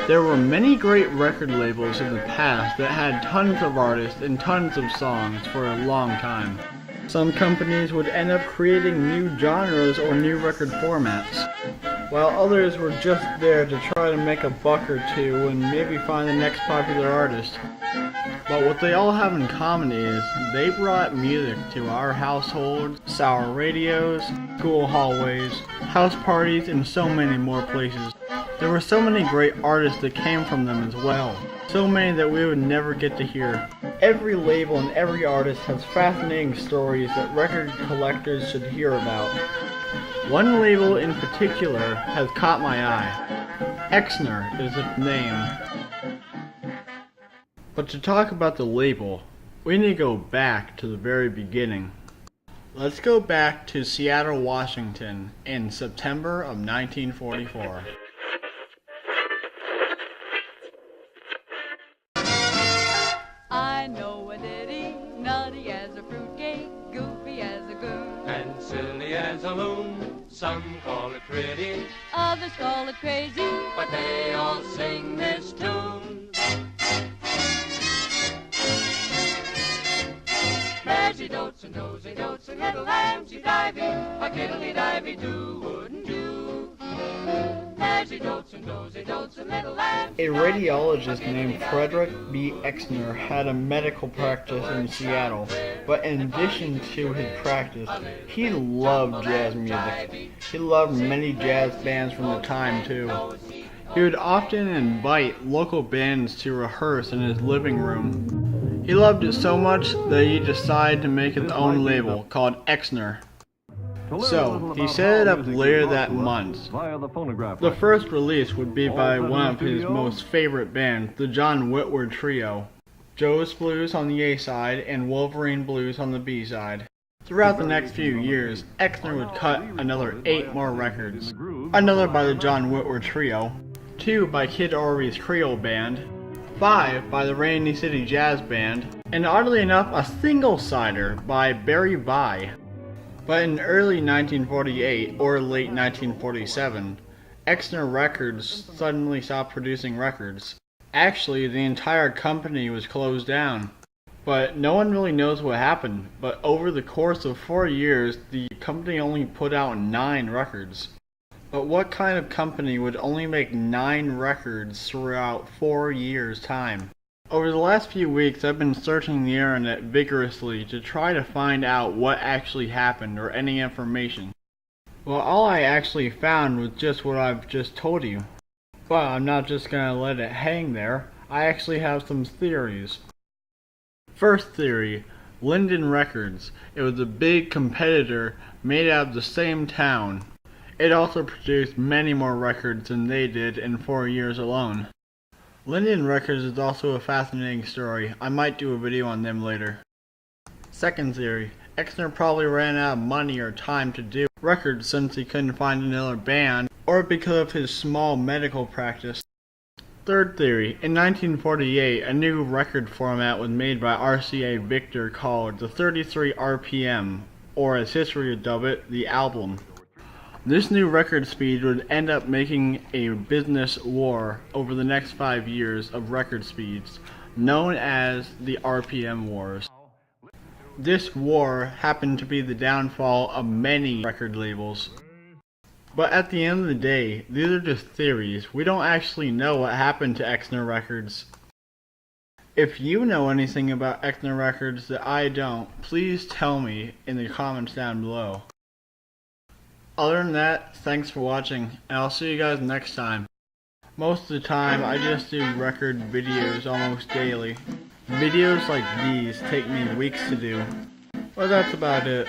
There were many great record labels in the past that had tons of artists and tons of songs for a long time. Some companies would end up creating new genres or new record formats, while others were just there to try to make a buck or two and maybe find the next popular artist. But what they all have in common is they brought music to our households, our radios, school hallways, house parties, and so many more places. There were so many great artists that came from them as well. So many that we would never get to hear. Every label and every artist has fascinating stories that record collectors should hear about. One label in particular has caught my eye. Exner is its name. But to talk about the label, we need to go back to the very beginning. Let's go back to Seattle, Washington in September of 1944. I know a ditty, nutty as a fruitcake, goofy as a goon, and silly as a loon. Some call it pretty, others call it crazy, but they all sing this tune. There she dotes and dozy dotes and little lambs diving, a kiddly-divey do wouldn't do. There she dotes and dozy dotes and little lambs. A radiologist named Frederick B. Exner had a medical practice in Seattle, but in addition to his practice, he loved jazz music. He loved many jazz bands from the time too. He would often invite local bands to rehearse in his living room. He loved it so much that he decided to make his own label called Exner. So, he set it up later that month. The first release would be by one of his most favorite bands, the John Whitworth Trio. Joe's Blues on the A side and Wolverine Blues on the B side. Throughout the next few years, Exner would cut another 8 more records. Another by the John Whitworth Trio, 2 by Kid Ory's Creole Band, 5 by the Rainy City Jazz Band, and oddly enough a single-sider by Barry Vai. But in early 1948 or late 1947, Exner Records suddenly stopped producing records. Actually, the entire company was closed down. But no one really knows what happened, but over the course of 4 years, the company only put out 9 records. But what kind of company would only make 9 records throughout 4 years' time? Over the last few weeks, I've been searching the internet vigorously to try to find out what actually happened or any information. Well, all I actually found was just what I've just told you. But I'm not just gonna let it hang there. I actually have some theories. First theory, Linden Records. It was a big competitor made out of the same town. It also produced many more records than they did in 4 years alone. Linden Records is also a fascinating story. I might do a video on them later. Second theory, Exner probably ran out of money or time to do records since he couldn't find another band, or because of his small medical practice. Third theory, in 1948, a new record format was made by RCA Victor called the 33 RPM, or as history would dub it, the album. This new record speed would end up making a business war over the next 5 years of record speeds, known as the RPM Wars. This war happened to be the downfall of many record labels. But at the end of the day, these are just theories. We don't actually know what happened to Exner Records. If you know anything about Exner Records that I don't, please tell me in the comments down below. Other than that, thanks for watching, and I'll see you guys next time. Most of the time, I just do record videos almost daily. Videos like these take me weeks to do. But that's about it.